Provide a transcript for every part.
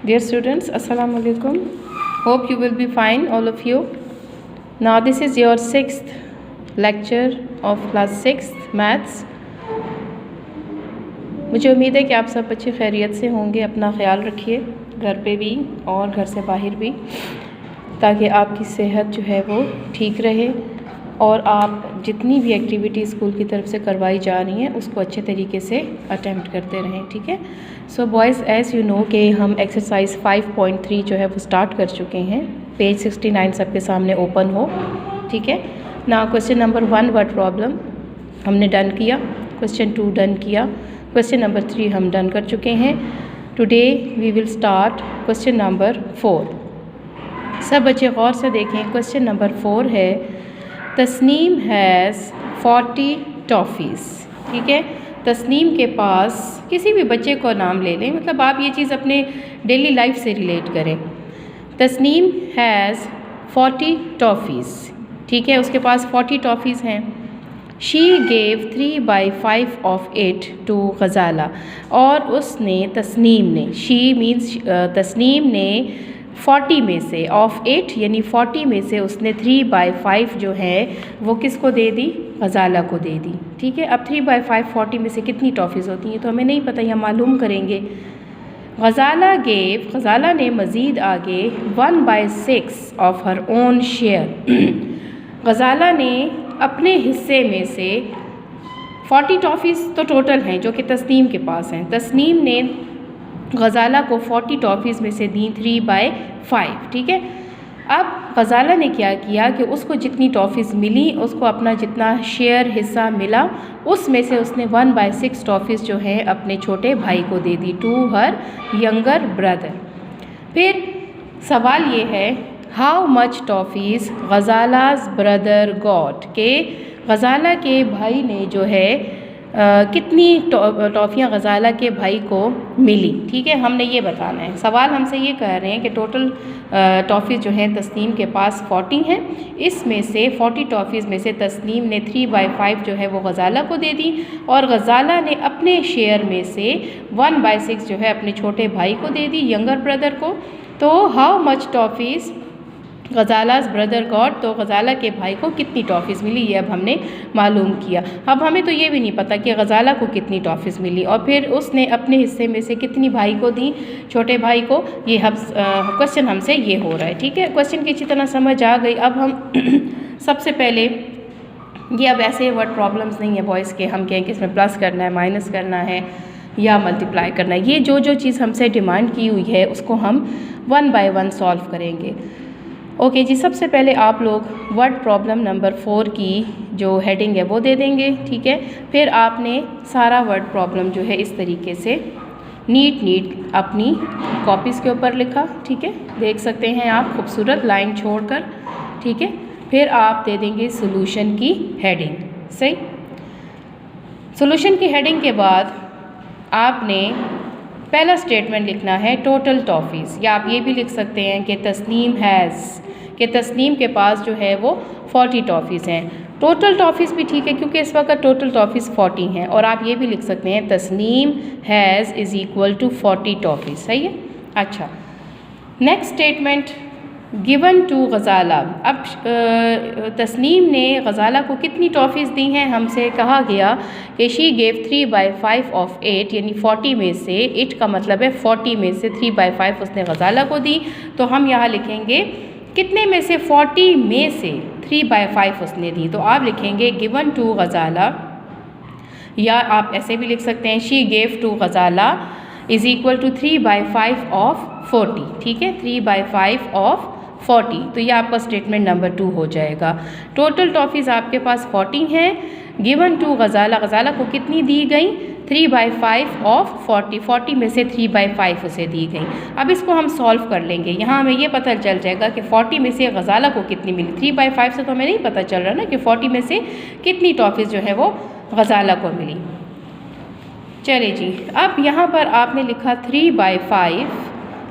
Dear students, Assalamu alaikum. Hope you will be fine, all of you. Now this is your 6th lecture of class 6th maths. मुझे उम्मीद है कि आप सब अच्छी खैरियत से होंगे। अपना ख्याल रखिए, घर पे भी और घर से बाहर भी, ताकि आपकी सेहत जो है वो ठीक रहे और आप जितनी भी एक्टिविटी स्कूल की तरफ से करवाई जा रही हैं उसको अच्छे तरीके से अटेम्प्ट करते रहें, ठीक है। सो बॉयज़, एज़ यू नो कि हम एक्सरसाइज 5.3 जो है वो स्टार्ट कर चुके हैं। पेज 69 सबके सामने ओपन हो, ठीक है ना। क्वेश्चन नंबर 1 वर्ड प्रॉब्लम हमने डन किया, क्वेश्चन 2 डन किया, क्वेश्चन नंबर 3 हम डन कर चुके हैं। Today we will start question number 4। सब बच्चे गौर से देखें। क्वेश्चन नंबर 4 है, तस्नीम हैज़ 40 टॉफ़ीज़, ठीक है। तस्नीम के पास, किसी भी बच्चे को नाम ले लें, मतलब आप ये चीज़ अपने डेली लाइफ से रिलेट करें। तस्नीम हैज़ 40 टॉफ़ीज़, ठीक है, उसके पास 40 टॉफ़ीज़ हैं। She gave 3/5 of it to Ghazala, और उसने, तस्नीम ने, शी मीन्स तस्नीम ने 40 में से, ऑफ इट यानी 40 में से उसने 3/5 जो है वो किसको दे दी? गज़ाला को दे दी, ठीक है। अब 3/5 40 में से कितनी टॉफ़ीज़ होती हैं तो हमें नहीं पता, यह मालूम करेंगे। गज़ाला गेव, गज़ाला ने मज़ीद आगे 1/6 of her own share, Ghazala ने अपने हिस्से में से 40 टॉफ़ीज़ तो टोटल हैं जो कि तस्नीम के पास हैं। तस्नीम ने गज़ाला को 40 टॉफ़ीज़ में से दी 3/5, ठीक है। अब गज़ाला ने क्या किया कि उसको जितनी टॉफ़ीज़ मिली, उसको अपना जितना शेयर हिस्सा मिला, उसमें से उसने 1/6 टॉफ़ीज़ जो है अपने छोटे भाई को दे दी, टू हर यंगर ब्रदर। फिर सवाल ये है, how much toffees Ghazala's brother got, के गज़ाला के भाई ने जो है कितनी टॉफ़ियाँ गज़ाला के भाई को मिली, ठीक है, हमने ये बताना है। सवाल हमसे ये कह रहे हैं कि टोटल टॉफ़ीज़ जो हैं तस्नीम के पास 40 हैं, इसमें से 40 टॉफ़ीज़ में से तस्नीम ने 3/5 जो है वो गज़ाला को दे दी, और गज़ाला ने अपने शेयर में से 1/6 जो है अपने छोटे भाई को दे दी, यंगर ब्रदर को। तो how much toffees Ghazala's brother got, तो गज़ाला के भाई को कितनी टॉफ़ीज़ मिली, ये अब हमने मालूम किया। अब हमें तो ये भी नहीं पता कि गज़ाला को कितनी टॉफ़ीज़ मिली, और फिर उसने अपने हिस्से में से कितनी भाई को दी, छोटे भाई को। ये हम क्वेश्चन हमसे ये हो रहा है, ठीक है। क्वेश्चन की अच्छी तरह समझ आ गई। अब हम सबसे पहले, ये अब ऐसे वर्ड प्रॉब्लम्स नहीं है बॉयज़ के हम कहें कि इसमें प्लस करना है, माइनस करना है या मल्टीप्लाई करना है। ये जो चीज़ हमसे डिमांड की हुई है उसको हम 1 बाय 1 सॉल्व करेंगे। ओके जी, सबसे पहले आप लोग वर्ड प्रॉब्लम नंबर 4 की जो हेडिंग है वो दे देंगे, ठीक है। फिर आपने सारा वर्ड प्रॉब्लम जो है इस तरीके से नीट अपनी कॉपीज़ के ऊपर लिखा, ठीक है, देख सकते हैं आप, खूबसूरत लाइन छोड़कर, ठीक है। फिर आप दे देंगे सॉल्यूशन की हेडिंग, सही। सॉल्यूशन की हेडिंग के बाद आपने पहला स्टेटमेंट लिखना है टोटल टॉफ़ीज़, या आप ये भी लिख सकते हैं कि तस्नीम हैज़, कि तस्नीम के पास जो है वो 40 टॉफ़ीज़ हैं। टोटल टॉफ़ीज़ भी ठीक है क्योंकि इस वक्त टोटल टॉफ़ीज़ 40 हैं, और आप ये भी लिख सकते हैं Tasneem has is equal to 40 toffees, सही है। अच्छा, next statement, given to Ghazala. अब तस्नीम ने गज़ाला को कितनी टॉफ़ीज़ दी हैं, हमसे कहा गया कि शी गेव 3/5 ऑफ 8, यानी 40 में से, इट का मतलब है 40 में से 3/5 उसने गज़ाला को दी। तो हम यहाँ लिखेंगे कितने में से, 40 में से 3/5 उसने दी, तो आप लिखेंगे गिवन टू गज़ाला, या आप ऐसे भी लिख सकते हैं she gave to Ghazala is equal to 3/5 of 40, ठीक है, 3/5 ऑफ 40। तो ये आपका स्टेटमेंट नंबर 2 हो जाएगा। टोटल टॉफ़ीज़ आपके पास 40 हैं, गिवन टू गज़ाला, गज़ाला को कितनी दी गई, 3/5 ऑफ 40, 40 में से 3/5 उसे दी गई। अब इसको हम सॉल्व कर लेंगे। यहाँ हमें ये पता चल जाएगा कि 40 में से गज़ाला को कितनी मिली, 3/5 से तो हमें नहीं पता चल रहा ना कि 40 में से कितनी टॉफ़ीज़ जो है वो गज़ाला को मिली। चले जी, अब यहाँ पर आपने लिखा 3/5,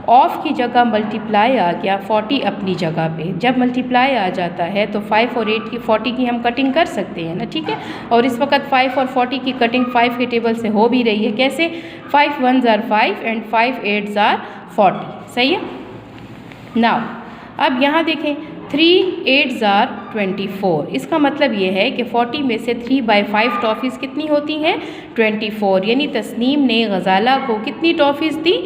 ऑफ की जगह मल्टीप्लाई आ गया, 40 अपनी जगह पे। जब मल्टीप्लाई आ जाता है तो 5 और 8 की 40 की हम कटिंग कर सकते हैं ना, ठीक है। और इस वक्त 5 और 40 की कटिंग 5 के टेबल से हो भी रही है। कैसे? 5 1s are 5 and 5 8s are 40। सही है। नाउ अब यहाँ देखें 3 8 जार 24, इसका मतलब ये है कि 40 में से 3/5 टॉफ़ीज़ कितनी होती हैं 24, यानी तस्नीम ने गज़ाला को कितनी टॉफ़ीज़ दी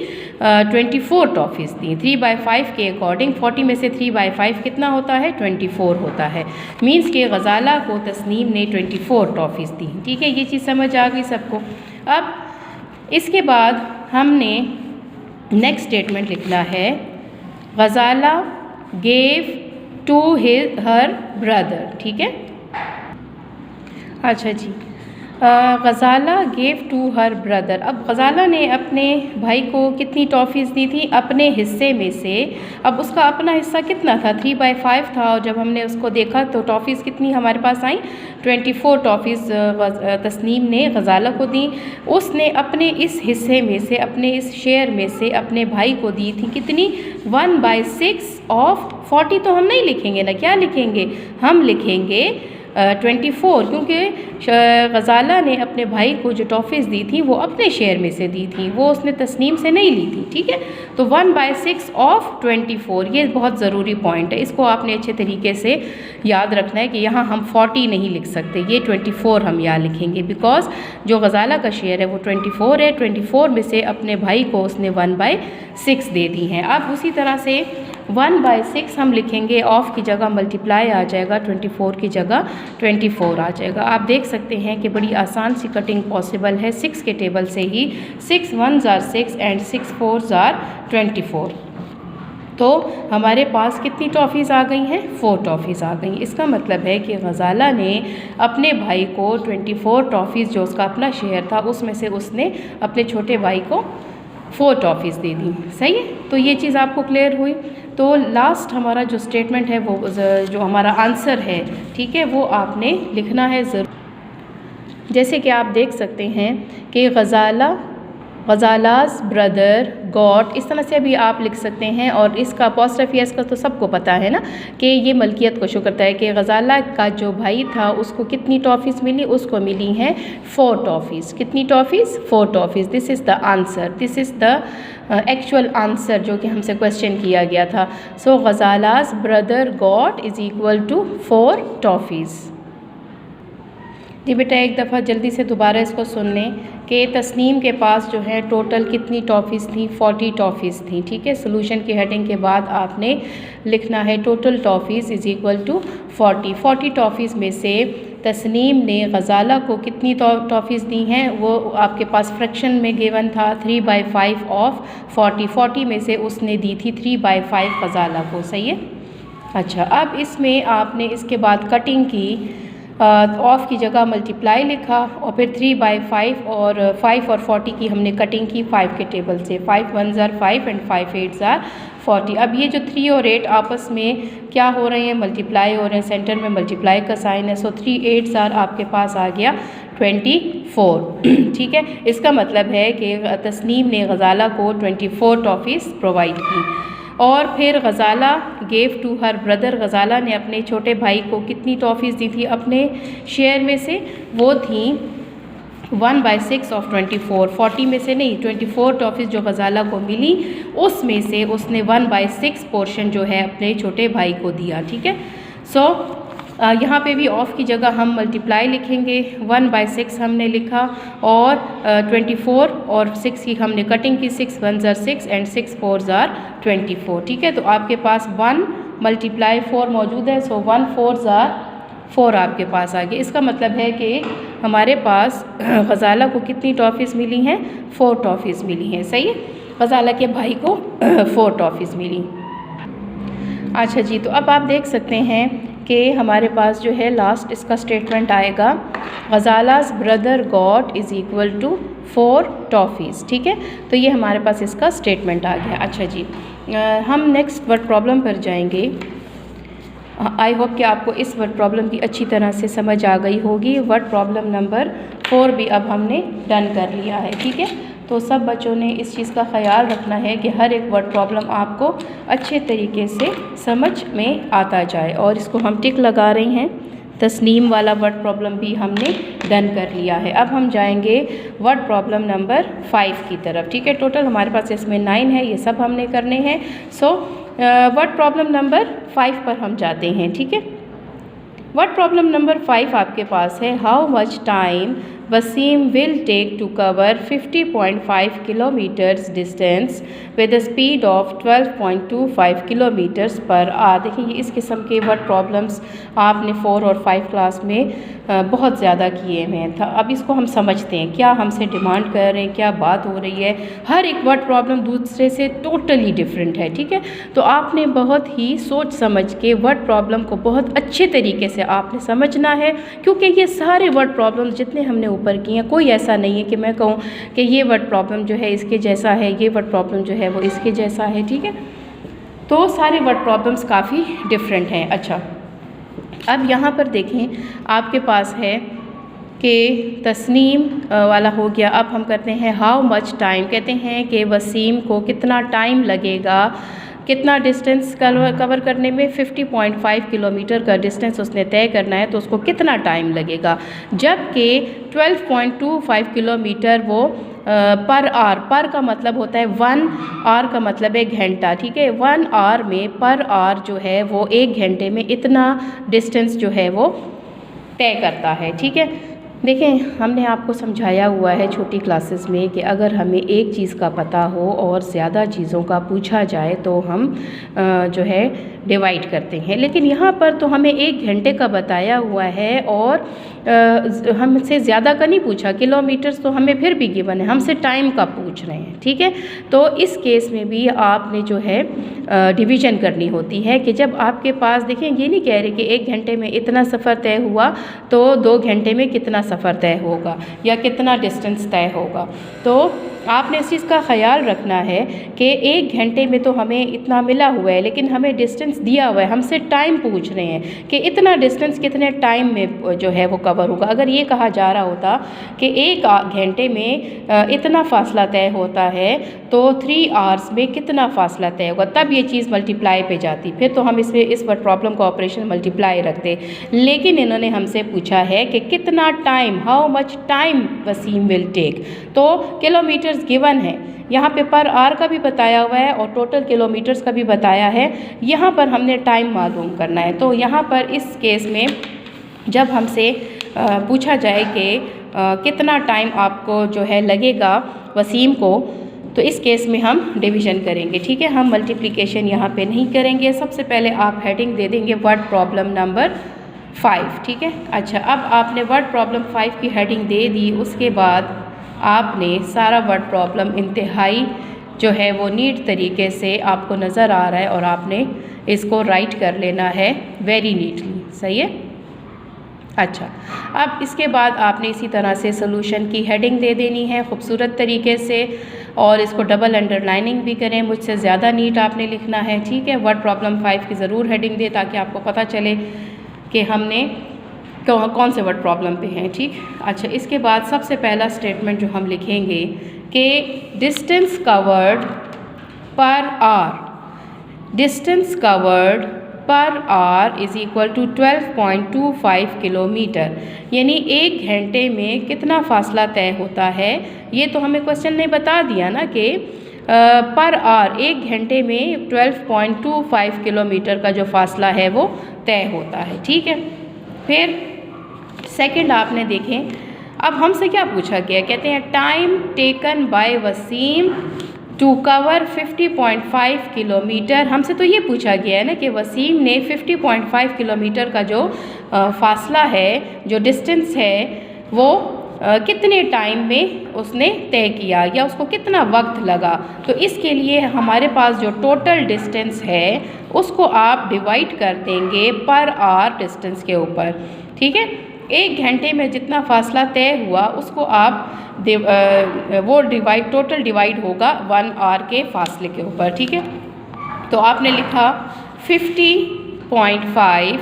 24 टॉफ़ीज़ दी। 3/5 के अकॉर्डिंग 40 में से 3/5 कितना होता है 24 होता है। मीन्स के गज़ाला को तस्नीम ने 24 टॉफ़ीज़ दी। ठीक है, ये चीज़ समझ आ गई सबको। अब इसके बाद हमने नेक्स्ट स्टेटमेंट लिखना है, Ghazala gave to her brother. ठीक है, अच्छा जी, Ghazala gave to her brother. अब गज़ाला ने अपने भाई को कितनी टॉफ़ीज़ दी थी अपने हिस्से में से। अब उसका अपना हिस्सा कितना था 3/5 था, और जब हमने उसको देखा तो टॉफ़ीज़ कितनी हमारे पास आई 24 टॉफ़ीज़ तस्नीम ने गज़ाला को दी। उसने अपने इस हिस्से में से, अपने इस शेयर में से अपने भाई को दी थी कितनी 1/6 ऑफ 40। तो हम नहीं लिखेंगे ना, क्या लिखेंगे, हम लिखेंगे 24, क्योंकि गज़ाला ने अपने भाई को जो टॉफ़ीज़ दी थी वो अपने शेयर में से दी थी, वो उसने तस्नीम से नहीं ली थी। ठीक है, तो 1/6 ऑफ 24, ये बहुत ज़रूरी पॉइंट है, इसको आपने अच्छे तरीके से याद रखना है कि यहाँ हम 40 नहीं लिख सकते, ये 24 हम यहाँ लिखेंगे, बिकॉज़ जो गज़ाला का शेयर है वो 24 है। 24 में से अपने भाई को उसने 1/6 दे दी हैं। अब उसी तरह से 1/6 हम लिखेंगे, ऑफ की जगह मल्टीप्लाई आ जाएगा, 24 की जगह 24 आ जाएगा। आप देख सकते हैं कि बड़ी आसान सी कटिंग पॉसिबल है 6 के टेबल से ही। 6 1 जार 6 एंड 6 4 जार 24। तो हमारे पास कितनी टॉफ़ीज़ आ गई हैं 4 टॉफ़ीज़ आ गई। इसका मतलब है कि गज़ाला ने अपने भाई को 24 टॉफ़ीज़ जो उसका अपना शेयर था उसमें से उसने अपने छोटे भाई को 4 टॉफ़ीज़ दे दी। सही है, तो ये चीज़ आपको क्लियर हुई। तो लास्ट हमारा जो स्टेटमेंट है वो जो हमारा आंसर है, ठीक है, वो आपने लिखना है ज़रूर। जैसे कि आप देख सकते हैं कि गज़ालाज़ ब्रदर गॉट, इस तरह से भी आप लिख सकते हैं। और इसका अपॉस्ट्रोफी एस का तो सबको पता है ना कि ये मलकियत को शो करता है कि गज़ाला का जो भाई था उसको कितनी टॉफ़ीज़ मिली, उसको मिली हैं 4 टॉफ़ीज़। कितनी toffees 4 toffees. This is the answer, this is the actual answer जो कि हमसे क्वेश्चन किया गया था। So Ghazala's brother got is equal to 4 toffees. जी बेटा, एक दफ़ा जल्दी से दोबारा इसको सुन लें कि तस्नीम के पास जो है टोटल कितनी टॉफ़ीज़ थी 40 टॉफ़ीज़ थी। ठीक है, सोल्यूशन की हेडिंग के बाद आपने लिखना है total toffees is equal to 40। 40 toffees में से तस्नीम ने गज़ाला को कितनी टॉफ़ीज़ दी हैं, वो आपके पास फ्रैक्शन में गिवन था 3/5 ऑफ 40। 40 में से उसने दी थी 3/5 गज़ाला को। सही है। अच्छा, अब इसमें आपने इसके बाद कटिंग की, ऑफ की जगह मल्टीप्लाई लिखा और फिर 3/5 और 5 और 40 की हमने कटिंग की 5 के टेबल से। 5 1 जार 5 एंड 5 8 जार 40। अब ये जो 3 और 8 आपस में क्या हो रहे हैं, मल्टीप्लाई हो रहे हैं, सेंटर में मल्टीप्लाई का साइन है। सो 3 8 जार आपके पास आ गया 24। ठीक है, इसका मतलब है कि तस्नीम ने गज़ाला को 24 टॉफ़ीज़ प्रोवाइड की। और फिर Ghazala gave to her brother, Ghazala ने अपने छोटे भाई को कितनी टॉफ़ीज़ दी थी अपने शेयर में से, वो थी 1/6 ऑफ 24। 40 में से नहीं, 24 टॉफ़ीज़ जो गज़ाला को मिली उसमें से उसने 1/6 पोर्शन जो है अपने छोटे भाई को दिया। ठीक है, सो यहाँ पे भी ऑफ की जगह हम मल्टीप्लाई लिखेंगे। 1/6 हमने लिखा और 24 और 6 की हमने कटिंग की। 6 1 जार 6 एंड 6 4 जार 24। ठीक है, तो आपके पास 1 × 4 मौजूद है। सो 1 4 जार 4 आपके पास आ गया। इसका मतलब है कि हमारे पास गज़ाला को कितनी टॉफ़ीज़ मिली हैं 4 टॉफ़ीज़ मिली हैं। सही है, गज़ाला के भाई को 4 टॉफ़ीज़ मिली। अच्छा जी, तो अब आप देख सकते हैं कि हमारे पास जो है लास्ट इसका स्टेटमेंट आएगा, Ghazala's brother got is equal to 4 toffees. ठीक है, तो ये हमारे पास इसका स्टेटमेंट आ गया। अच्छा जी, हम नेक्स्ट वर्ड प्रॉब्लम पर जाएंगे। आई होप कि आपको इस वर्ड प्रॉब्लम की अच्छी तरह से समझ आ गई होगी। वर्ड प्रॉब्लम नंबर 4 भी अब हमने डन कर लिया है। ठीक है, तो सब बच्चों ने इस चीज़ का ख्याल रखना है कि हर एक वर्ड प्रॉब्लम आपको अच्छे तरीके से समझ में आता जाए। और इसको हम टिक लगा रहे हैं तस्नीम वाला वर्ड प्रॉब्लम भी हमने डन कर लिया है। अब हम जाएंगे वर्ड प्रॉब्लम नंबर 5 की तरफ, ठीक है। टोटल हमारे पास इसमें 9 है, ये सब हमने करने हैं। सो वर्ड प्रॉब्लम नंबर 5 पर हम जाते हैं, ठीक है। वर्ड प्रॉब्लम नंबर 5 आपके पास है, how much time Waseem will take to cover 50.5 kilometres distance with the speed of 12.25 kilometres per hour. देखिए ये इस किस्म के वर्ड प्रॉब्लम्स आपने 4 और 5 क्लास में बहुत ज़्यादा किए हुए हैं था। अब इसको हम समझते हैं, क्या हमसे डिमांड कर रहे हैं, क्या बात हो रही है। हर एक वर्ड प्रॉब्लम दूसरे से टोटली डिफरेंट है, ठीक है। तो आपने बहुत ही सोच समझ के वर्ड प्रॉब्लम को बहुत अच्छे तरीके से आपने समझना है, क्योंकि ये सारे वर्ड प्रॉब्लम जितने हमने ऊपर किए हैं, कोई ऐसा नहीं है कि मैं कहूँ कि ये वर्ड प्रॉब्लम जो है इसके जैसा है, ये वर्ड प्रॉब्लम जो है वो इसके जैसा है, ठीक है। तो सारे वर्ड प्रॉब्लम्स काफ़ी डिफरेंट हैं। अच्छा, अब यहाँ पर देखें आपके पास है कि तस्नीम वाला हो गया। अब हम करते हैं हाउ मच टाइम, कहते हैं कि वसीम को कितना टाइम लगेगा, कितना डिस्टेंस कवर करने में, 50.5 किलोमीटर का डिस्टेंस उसने तय करना है, तो उसको कितना टाइम लगेगा। जबकि 12.25 किलोमीटर वो पर आवर, पर का मतलब होता है 1 आवर का मतलब है घंटा, ठीक है। 1 आवर में पर आवर जो है वो 1 घंटे में इतना डिस्टेंस जो है वो तय करता है, ठीक है। देखें हमने आपको समझाया हुआ है छोटी क्लासेस में कि अगर हमें एक चीज़ का पता हो और ज़्यादा चीज़ों का पूछा जाए तो हम जो है डिवाइड करते हैं, लेकिन यहाँ पर तो हमें 1 घंटे का बताया हुआ है और हमसे ज़्यादा का नहीं पूछा। किलोमीटर्स तो हमें फिर भी गिवन है, हमसे टाइम का पूछ रहे हैं, ठीक है। तो इस केस में भी आपने जो है डिवीज़न करनी होती है कि जब आपके पास, देखें ये नहीं कह रहे कि 1 घंटे में इतना सफ़र तय हुआ तो 2 घंटे में कितना सफ़र तय होगा या कितना डिस्टेंस तय होगा। तो आपने इस चीज़ का ख्याल रखना है कि 1 घंटे में तो हमें इतना मिला हुआ है, लेकिन हमें डिस्टेंस दिया हुआ है, हमसे टाइम पूछ रहे हैं कि इतना डिस्टेंस कितने टाइम में जो है वो कवर होगा। अगर ये कहा जा रहा होता कि 1 घंटे में इतना फ़ासला तय होता है तो 3 आवर्स में कितना फ़ासला तय होगा, तब ये चीज़ मल्टीप्लाई पे जाती, फिर तो हम इसमें इस वर्ड प्रॉब्लम का ऑपरेशन मल्टीप्लाई रखते। लेकिन इन्होंने हमसे पूछा है कि कितना time, how much time Waseem will take, तो किलोमीटर्स गिवन है, यहाँ पे पर आवर का भी बताया हुआ है और टोटल किलोमीटर्स का भी बताया है। यहाँ पर हमने टाइम मालूम करना है। तो यहाँ पर इस केस में जब हमसे पूछा जाए कि कितना टाइम आपको जो है लगेगा वसीम को, तो इस केस में हम डिवीज़न करेंगे, ठीक है। हम मल्टीप्लिकेशन यहाँ पे नहीं करेंगे। सबसे पहले आप हेडिंग दे देंगे वर्ड प्रॉब्लम नंबर 5, ठीक है। अच्छा, अब आपने वर्ड प्रॉब्लम 5 की हेडिंग दे दी, उसके बाद आपने सारा वर्ड प्रॉब्लम इंतहाई जो है वो नीट तरीके से आपको नज़र आ रहा है और आपने इसको राइट कर लेना है वेरी नीटली, सही है। अच्छा, अब इसके बाद आपने इसी तरह से सोल्यूशन की हेडिंग दे देनी है खूबसूरत तरीके से, और इसको डबल अंडरलाइनिंग भी करें, मुझसे ज़्यादा नीट आपने लिखना है, ठीक है। वर्ड प्रॉब्लम 5 की ज़रूर हेडिंग दे ताकि आपको पता चले कि हमने कौन से वर्ड प्रॉब्लम पे हैं, ठीक। अच्छा, इसके बाद सबसे पहला स्टेटमेंट जो हम लिखेंगे कि distance covered per hour, distance covered per hour is equal to 12.25 kilometre, यानी 1 घंटे में कितना फ़ासला तय होता है। ये तो हमें क्वेश्चन ने बता दिया ना कि पर आवर 1 घंटे में 12.25 किलोमीटर का जो फ़ासला है वो तय होता है, ठीक है। फिर सेकंड आपने देखें, अब हमसे क्या पूछा गया, कहते हैं time taken by Waseem to cover 50.5 kilometre. हमसे तो ये पूछा गया है ना कि वसीम ने 50.5 किलोमीटर का जो फासला है, जो डिस्टेंस है, वो कितने टाइम में उसने तय किया या उसको कितना वक्त लगा। तो इसके लिए हमारे पास जो टोटल डिस्टेंस है उसको आप डिवाइड कर देंगे पर आवर डिस्टेंस के ऊपर, ठीक है। 1 घंटे में जितना फासला तय हुआ उसको आप वो टोटल डिवाइड होगा 1 आवर के फासले के ऊपर, ठीक है। तो आपने लिखा 50.5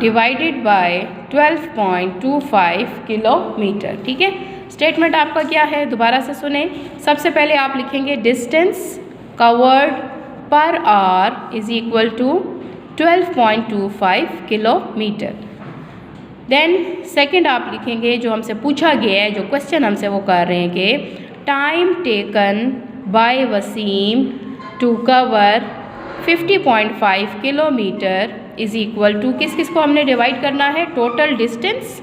डिवाइडेड बाय 12.25 किलोमीटर, ठीक है। स्टेटमेंट आपका क्या है, दोबारा से सुने। सबसे पहले आप लिखेंगे distance covered per hour is equal to 12.25 kilometre. Then second आप लिखेंगे जो हमसे पूछा गया है, जो क्वेश्चन हमसे वो कर रहे हैं कि time taken by Waseem to cover 50.5 kilometre is equal to, किस किस को हमने डिवाइड करना है, टोटल डिस्टेंस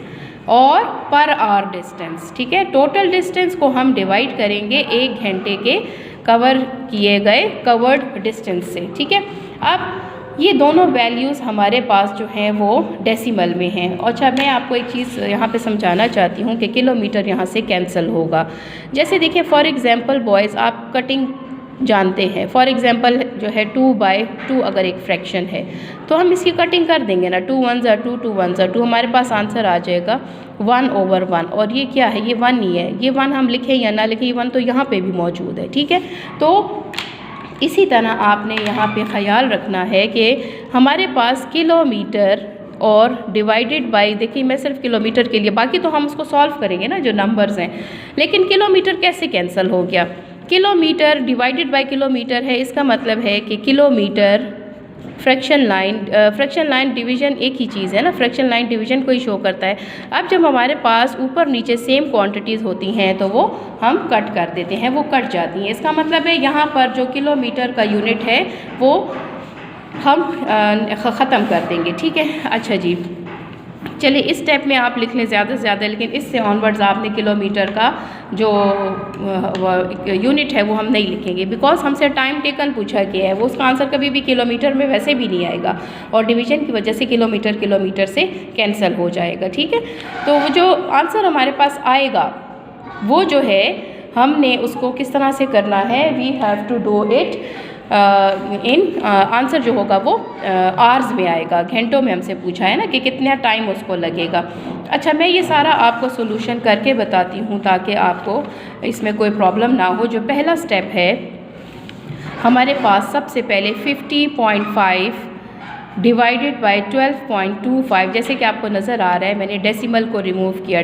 और पर आवर डिस्टेंस। ठीक है, टोटल डिस्टेंस को हम डिवाइड करेंगे 1 घंटे के कवर किए गए कवर्ड डिस्टेंस से। ठीक है, अब ये दोनों वैल्यूज़ हमारे पास जो हैं वो डेसिमल में हैं। अच्छा, मैं आपको एक चीज़ यहाँ पे समझाना चाहती हूँ कि किलोमीटर यहाँ से कैंसिल होगा। जैसे देखिए फॉर एग्ज़ाम्पल बॉयज़, आप कटिंग जानते हैं। फॉर एग्ज़ाम्पल जो है 2/2 अगर एक फ्रैक्शन है तो हम इसकी कटिंग कर देंगे ना, 2 1 2 2 1 2, हमारे पास आंसर आ जाएगा 1/1। और ये क्या है, ये 1 ही है। ये 1 हम लिखें या ना लिखें, ये 1 तो यहाँ पे भी मौजूद है। ठीक है, तो इसी तरह आपने यहाँ पे ख्याल रखना है कि हमारे पास किलोमीटर और डिवाइडेड बाय, देखिए मैं सिर्फ किलोमीटर के लिए, बाकी तो हम उसको सॉल्व करेंगे ना जो नंबर्स हैं, लेकिन किलोमीटर कैसे कैंसिल हो गया। किलोमीटर डिवाइडेड बाय किलोमीटर है, इसका मतलब है कि किलोमीटर फ्रैक्शन लाइन डिवीज़न एक ही चीज़ है ना, फ्रैक्शन लाइन डिवीज़न को ही शो करता है। अब जब हमारे पास ऊपर नीचे सेम क्वांटिटीज़ होती हैं तो वो हम कट कर देते हैं, वो कट जाती हैं। इसका मतलब है यहाँ पर जो किलोमीटर का यूनिट है वो हम ख़त्म कर देंगे। ठीक है, अच्छा जी, चलिए इस स्टेप में आप लिख लें ज़्यादा से ज़्यादा, लेकिन इससे ऑनवर्ड्स आपने किलोमीटर का जो यूनिट है वो हम नहीं लिखेंगे, बिकॉज हमसे टाइम टेकन पूछा गया है। वो उसका आंसर कभी भी किलोमीटर में वैसे भी नहीं आएगा और डिवीज़न की वजह से किलोमीटर से कैंसिल हो जाएगा। ठीक है, तो वो जो आंसर हमारे पास आएगा वो जो है हमने उसको किस तरह से करना है, we have to do it in answer जो होगा वो आवर्स में आएगा, घंटों में हमसे पूछा है ना कि कितना टाइम उसको लगेगा। अच्छा, मैं ये सारा आपको सोल्यूशन करके बताती हूँ ताकि आपको इसमें कोई प्रॉब्लम ना हो। जो पहला स्टेप है हमारे पास, सबसे पहले 50.5 डिवाइडेड बाय 12.25, जैसे कि आपको नज़र आ रहा है मैंने डेसिमल को रिमूव किया,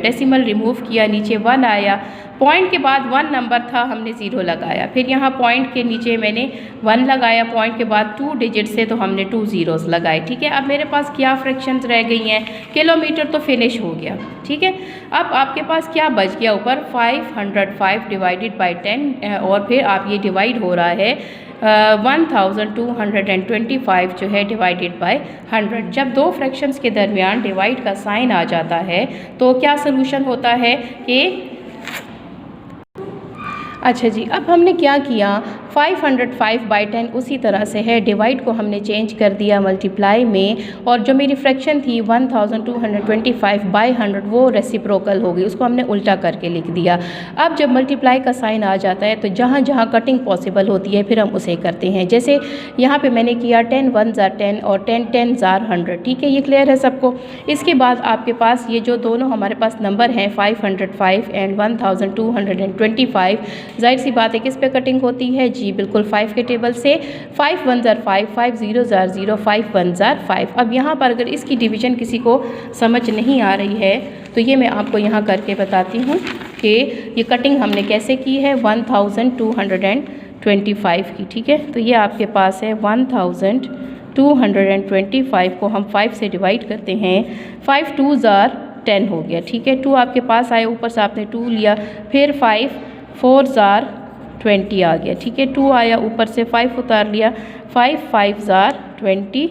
नीचे 1 आया, पॉइंट के बाद 1 नंबर था, हमने 0 लगाया, फिर यहाँ पॉइंट के नीचे मैंने 1 लगाया, पॉइंट के बाद 2 डिजिट से तो हमने 2 ज़ीरोज़ लगाए। ठीक है, अब मेरे पास क्या फ्रैक्शंस रह गई हैं, किलोमीटर तो फिनिश हो गया। ठीक है, अब आपके पास क्या बच गया ऊपर, 505 डिवाइडेड बाई 10 और फिर आप ये डिवाइड हो रहा है 1225 जो है डिवाइडेड बाय 100। जब दो फ्रैक्शंस के दरमियान डिवाइड का साइन आ जाता है तो क्या सलूशन होता है कि, अच्छा जी, अब हमने क्या किया, 505/10 उसी तरह से है, डिवाइड को हमने चेंज कर दिया मल्टीप्लाई में, और जो मेरी फ्रैक्शन थी 1225/100 वो रेसिप्रोकल हो गई, उसको हमने उल्टा करके लिख दिया। अब जब मल्टीप्लाई का साइन आ जाता है तो जहाँ जहाँ कटिंग पॉसिबल होती है फिर हम उसे करते हैं। जैसे यहाँ पे मैंने किया 10 1 ज़ार 10 और 10 10 ज़ार 100। ठीक है, ये क्लियर है सबको। इसके बाद आपके पास ये जो दोनों हमारे पास नंबर हैं 505 एंड 1225, जाहिर सी बात है किस पे कटिंग होती है जी, बिल्कुल 5 के टेबल से। 5 1 ज़ार 5, 5 0 ज़ार 0, 5 1 ज़ार 5। अब यहाँ पर अगर इसकी डिवीज़न किसी को समझ नहीं आ रही है तो ये मैं आपको यहाँ करके बताती हूँ कि ये कटिंग हमने कैसे की है 1225 की। ठीक है, तो ये आपके पास है 1225 को हम 5 से डिवाइड करते हैं, 5 2 ज़ार 10 हो गया। ठीक है, 2 आपके पास आए, ऊपर से आपने 2 लिया, फिर 5 4 ज़ार 20 आ गया। ठीक है, 2 आया, ऊपर से 5 उतार लिया, 5 5 ज़ार 25।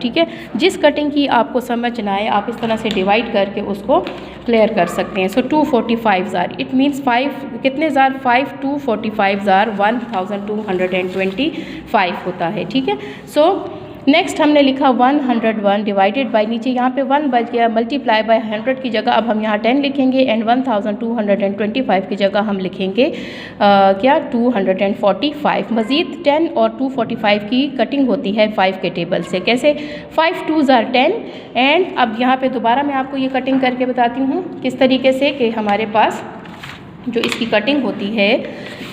ठीक है, जिस कटिंग की आपको समझ ना आए आप इस तरह से डिवाइड करके उसको क्लियर कर सकते हैं। सो 245 ज़ार, इट मीन्स 5 कितने ज़ार, 5 245 ज़ार 1225 होता है। ठीक है, सो नेक्स्ट हमने लिखा 101 डिवाइडेड बाय, नीचे यहाँ पे 1 बच गया, मल्टीप्लाई बाय 100 की जगह अब हम यहाँ 10 लिखेंगे एंड 1225 की जगह हम लिखेंगे क्या 245। मज़ीद 10 और 245 की कटिंग होती है 5 के टेबल से। कैसे, 5 2 ज़ार 10 एंड अब यहाँ पे दोबारा मैं आपको ये कटिंग करके बताती हूँ किस तरीके से, कि हमारे पास जो इसकी कटिंग होती है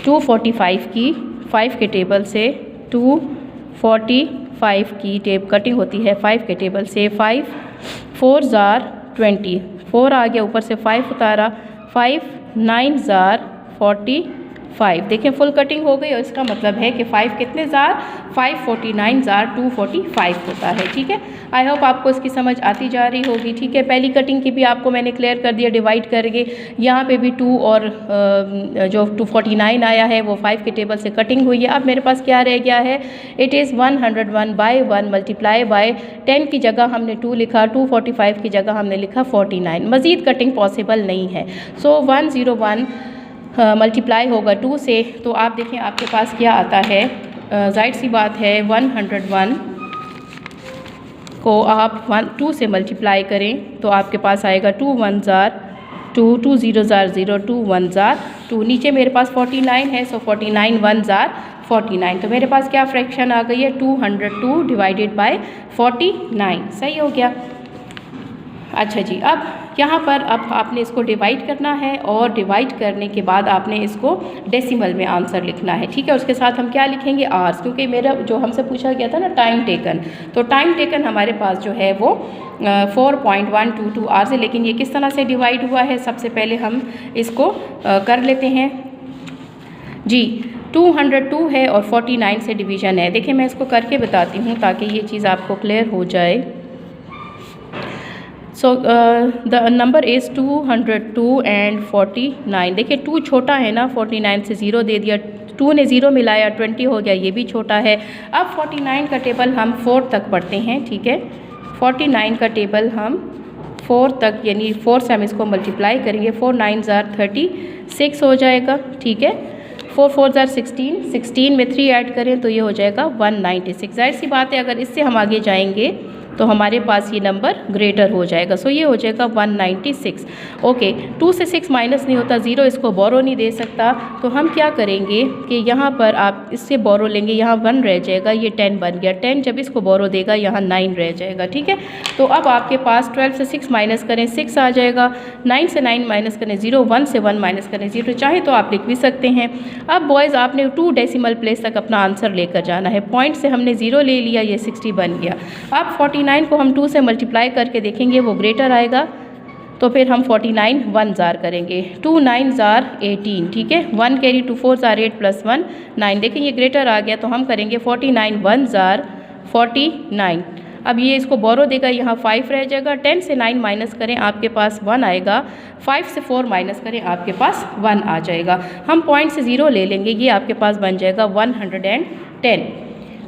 245 की 5 के टेबल से, 245 की कटिंग होती है 5 के टेबल से। 5 4 ज़ार 20, 4 आ गया, ऊपर से 5 उतारा, 5 9 ज़ार 5। देखें फुल कटिंग हो गई और इसका मतलब है कि 5 कितने ज़ार, 549 ज़ार 245 होता है। ठीक है, आई होप आपको इसकी समझ आती जा रही होगी। ठीक है, पहली कटिंग की भी आपको मैंने क्लियर कर दिया, डिवाइड करके यहाँ पे भी 2 और जो 249 आया है वो 5 के टेबल से कटिंग हुई है। अब मेरे पास क्या रह गया है, इट इज़ 101/1 मल्टीप्लाई बाय 10 की जगह हमने 2 लिखा, 245 की जगह हमने लिखा 49। मज़ीद कटिंग पॉसिबल नहीं है। सो 101 मल्टीप्लाई होगा 2 से, तो आप देखें आपके पास क्या आता है। जाहिर सी बात है 101 को आप 2 से मल्टीप्लाई करें तो आपके पास आएगा 2 1 ज़ार 2, 2 0 ज़ार 0, 2 1 ज़ार 2। नीचे मेरे पास 49 है, सो 49 1 ज़ार 49। तो मेरे पास क्या फ्रैक्शन आ गई है, 202 डिवाइडेड बाय 49। सही हो गया। अच्छा जी, अब यहाँ पर अब आपने इसको डिवाइड करना है और डिवाइड करने के बाद आपने इसको डेसिमल में आंसर लिखना है। ठीक है, उसके साथ हम क्या लिखेंगे, आवर्स, क्योंकि मेरा जो हमसे पूछा गया था ना टाइम टेकन, तो टाइम टेकन हमारे पास जो है वो 4.122 आवर्स है। लेकिन ये किस तरह से डिवाइड हुआ है, सबसे पहले हम इसको कर लेते हैं जी। 202 है और 49 से डिवीज़न है। देखिए मैं इसको करके बताती हूँ ताकि ये चीज़ आपको क्लियर हो जाए। So the number is 202 and 49। देखिए 2 छोटा है ना, 49 से 0 दे दिया, 2 ने 0 मिलाया 20 हो गया, ये भी छोटा है। अब 49 का टेबल हम 4 तक पढ़ते हैं। ठीक है, 49 का टेबल हम 4 तक, यानी 4 से हम इसको मल्टीप्लाई करेंगे। 4 9 ज़ार 36 हो जाएगा। ठीक है, 4 4 ज़ार 16, 16 में 3 ऐड करें तो ये हो जाएगा 196। जाहिर सी बात है अगर इससे हम आगे जाएंगे तो हमारे पास ये नंबर ग्रेटर हो जाएगा। सो ये हो जाएगा 196। ओके, 2 से 6 माइनस नहीं होता, 0 इसको बोरो नहीं दे सकता, तो हम क्या करेंगे कि यहाँ पर आप इससे बोरो लेंगे, यहाँ 1 रह जाएगा, ये 10 बन गया। 10 जब इसको बोरो देगा यहाँ 9 रह जाएगा। ठीक है, तो अब आपके पास 12 से 6 माइनस करें 6 आ जाएगा, 9 से 9 माइनस करें 0, 1 से 1 माइनस करें 0, चाहे तो आप लिख भी सकते हैं। अब बॉयज़ आपने 2 डेसिमल प्लेस तक अपना आंसर लेकर जाना है। पॉइंट से हमने 0 ले लिया, ये 60 बन गया। अब 49 को हम 2 से मल्टीप्लाई करके देखेंगे वो ग्रेटर आएगा, तो फिर हम 49 1 ज़ार करेंगे, 2 9 ज़ार 18। ठीक है, 1 कैरी 2 4 ज़ार 8 प्लस 1 9। देखिए ये ग्रेटर आ गया, तो हम करेंगे 49 1 ज़ार 49। अब ये इसको बोरो देगा, यहाँ 5 रह जाएगा। 10 से 9 माइनस करें आपके पास 1 आएगा, 5 से 4 माइनस करें आपके पास 1 आ जाएगा। हम पॉइंट से 0 ले लेंगे, ये आपके पास बन जाएगा 110।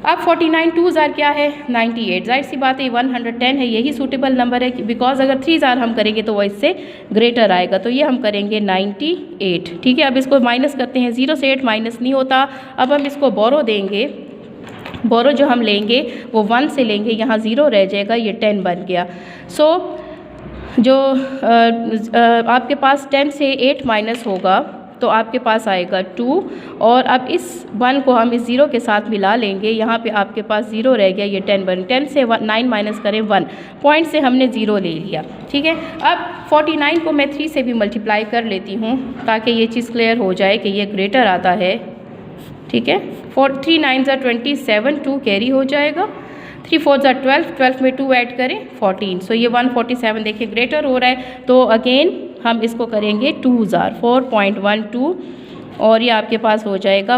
अब 49 2 ज़ार क्या है, 98। जाहिर सी बात है 110 है, यही सूटेबल नंबर है, बिकॉज अगर 3 ज़ार हम करेंगे तो वो इससे ग्रेटर आएगा, तो ये हम करेंगे 98। ठीक है, अब इसको माइनस करते हैं, 0 से 8 माइनस नहीं होता। अब हम इसको बोरो देंगे, बोरो जो हम लेंगे वो 1 से लेंगे, यहाँ 0 रह जाएगा, ये 10 बन गया। सो जो आपके पास 10 से 8 माइनस होगा तो आपके पास आएगा 2, और अब इस 1 को हम इस 0 के साथ मिला लेंगे, यहाँ पे आपके पास 0 रह गया, ये 10 बन। 10 से 9 माइनस करें 1, पॉइंट से हमने 0 ले लिया। ठीक है, अब 49 को मैं 3 से भी मल्टीप्लाई कर लेती हूँ ताकि ये चीज़ क्लियर हो जाए कि ये ग्रेटर आता है। ठीक है, 3 9 ज़ार 27, 2 कैरी हो जाएगा, 3 4 ज़ार 12, 12 में 2 ऐड करें 14। सो ये 147 देखिए ग्रेटर हो रहा है, तो अगेन हम इसको करेंगे 2 ज़ार 4.12, और ये आपके पास हो जाएगा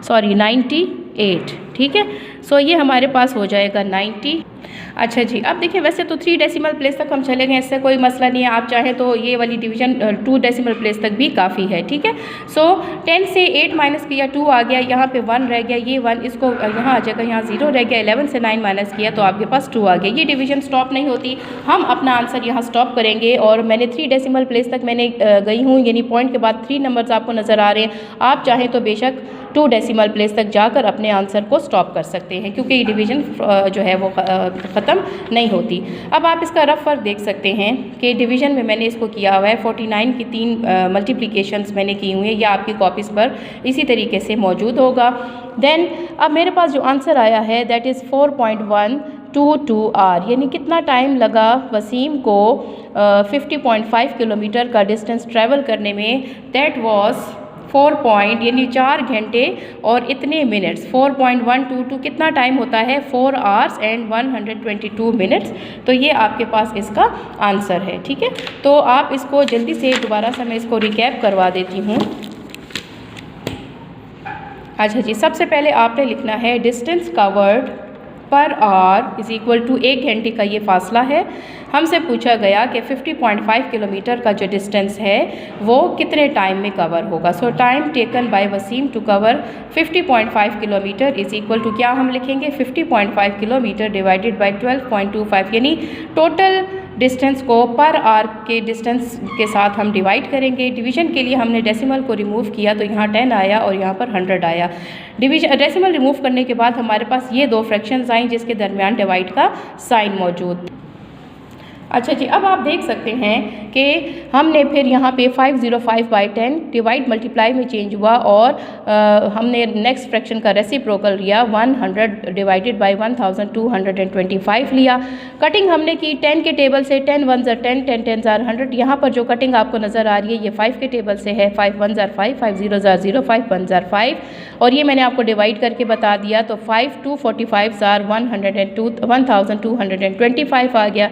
98। ठीक है, सो ये हमारे पास हो जाएगा 90। अच्छा जी, अब देखिए वैसे तो 3 डेसिमल प्लेस तक हम चले गए, इससे कोई मसला नहीं है। आप चाहें तो ये वाली डिवीज़न 2 डेसिमल प्लेस तक भी काफ़ी है। ठीक है, सो 10 से 8 माइनस किया 2 आ गया, यहाँ पे 1 रह गया, ये 1 इसको यहाँ आ जाएगा, यहाँ 0 रह गया। 11 से 9 माइनस किया तो आपके पास 2 आ गया। ये डिवीज़न स्टॉप नहीं होती, हम अपना आंसर यहाँ स्टॉप करेंगे। और मैंने 3 डेसिमल प्लेस तक मैंने गई हूँ, यानी पॉइंट के बाद 3 नंबर्स आपको नज़र आ रहे हैं। आप चाहें तो बेशक 2 डेसिमल प्लेस तक जाकर अपने आंसर को स्टॉप कर सकते हैं, क्योंकि ये डिवीज़न जो है वो ख़त्म नहीं होती। अब आप इसका रफ फर्क देख सकते हैं कि डिवीज़न में मैंने इसको किया हुआ है, 49 की 3 मल्टीप्लिकेशंस मैंने की हुई हैं, या आपकी कॉपीज़ पर इसी तरीके से मौजूद होगा। देन अब मेरे पास जो आंसर आया है दैट इज़ 4.122 आवर, यानी कितना टाइम लगा वसीम को 50.5 किलोमीटर का डिस्टेंस ट्रैवल करने में। दैट वाज 4 यानी 4 घंटे और इतने मिनट्स। 4.122 कितना टाइम होता है, 4 आवर्स एंड 122 मिनट्स। तो ये आपके पास इसका आंसर है। ठीक है, तो आप इसको जल्दी से दोबारा से मैं इसको रिकैप करवा देती हूँ। अच्छा जी, सबसे पहले आपने लिखना है distance covered per hour is equal to 1 घंटे का ये फासला है। हमसे पूछा गया कि 50.5 किलोमीटर का जो डिस्टेंस है वो कितने टाइम में कवर होगा। So time taken by Waseem to cover 50.5 kilometre is equal to क्या हम लिखेंगे 50.5 किलोमीटर डिवाइडेड बाय 12.25, यानी टोटल डिस्टेंस को पर आवर के डिस्टेंस के साथ हम डिवाइड करेंगे। डिवीज़न के लिए हमने डेसिमल को रिमूव किया तो यहाँ 10 आया और यहाँ पर 100 आया। डेसिमल रिमूव करने के बाद हमारे पास ये दो फ्रैक्शंस आई जिसके दरमियान डिवाइड का साइन मौजूद। अच्छा जी, अब आप देख सकते हैं कि हमने फिर यहाँ पे 505/10 डिवाइड मल्टीप्लाई में चेंज हुआ और हमने नेक्स्ट फ्रैक्शन का रेसिप्रोकल लिया 100 डिवाइडेड बाय 1225 लिया। कटिंग हमने की 10 के टेबल से, 10 1s are 10, 10 10s are 100। यहाँ पर जो कटिंग आपको नज़र आ रही है ये 5 के टेबल से है, 5 1s are 5, 5 0s are 0, 5 1s are 5 और ये मैंने आपको डिवाइड करके बता दिया तो 5 245s are 1225 आ गया।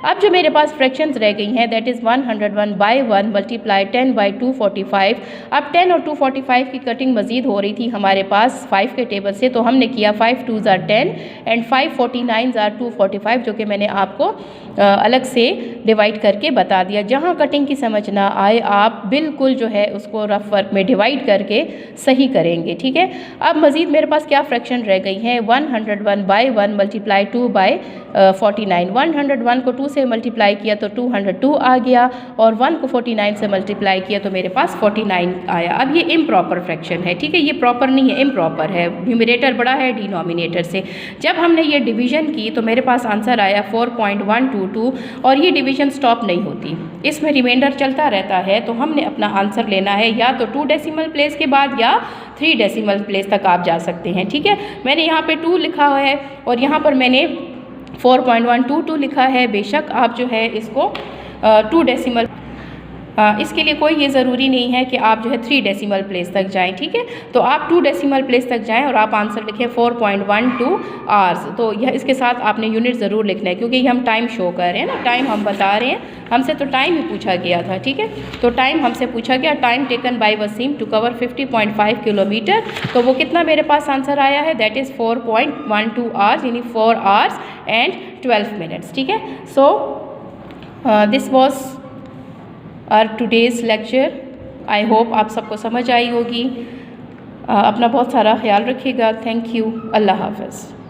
अब जो मेरे पास फ्रैक्शंस रह गई हैं दैट इज़ 101/1 मल्टीप्लाई 10/245। अब 10 और 245 की कटिंग मज़ीद हो रही थी हमारे पास 5 के टेबल से, तो हमने किया 5 2s are 10 and 5 49s are 245 जो कि मैंने आपको अलग से डिवाइड करके बता दिया। जहाँ कटिंग की समझ ना आए आप बिल्कुल जो है उसको रफ वर्क में डिवाइड करके सही करेंगे, ठीक है। अब मज़ीद मेरे पास क्या फ्रैक्शन रह गई हैं 101/1 मल्टीप्लाई 2/49। 101 को 2 से मल्टीप्लाई किया तो 202 आ गया और 1 को 49 से मल्टीप्लाई किया तो मेरे पास 49 आया। अब ये इम्प्रॉपर फ्रैक्शन है, ठीक है, ये प्रॉपर नहीं है, इम्प्रॉपर है। न्यूमरेटर बड़ा है डिनोमिनेटर से। जब हमने ये डिवीज़न की तो मेरे पास आंसर आया 4.122 और ये डिवीज़न स्टॉप नहीं होती, इसमें रिमाइंडर चलता रहता है। तो हमने अपना आंसर लेना है या तो 2 डेसिमल प्लेस के बाद या 3 डेसिमल प्लेस तक आप जा सकते हैं, ठीक है। मैंने यहाँ पे 2 लिखा हुआ है और यहाँ पर मैंने 4.122 लिखा है। बेशक आप जो है इसको 2 डेसिमल, इसके लिए कोई ये ज़रूरी नहीं है कि आप जो है 3 डेसिमल प्लेस तक जाएं, ठीक है। तो आप 2 डेसिमल प्लेस तक जाएं और आप आंसर लिखें 4.12 आवर्स। तो यह इसके साथ आपने यूनिट ज़रूर लिखना है क्योंकि हम टाइम शो कर रहे हैं ना, टाइम हम बता रहे हैं। हमसे तो टाइम ही पूछा गया था, ठीक है। तो टाइम हमसे पूछा गया time taken by Waseem to cover 50.5 kilometre. तो वो कितना मेरे पास आंसर आया है दैट इज़ 4.12 आवर्स, यानी 4 hours and 12 minutes, ठीक है। So this was our today's lecture. I hope आप सबको समझ आई होगी। अपना बहुत सारा ख्याल रखिएगा। Thank you. अल्लाह हाफ़िज़।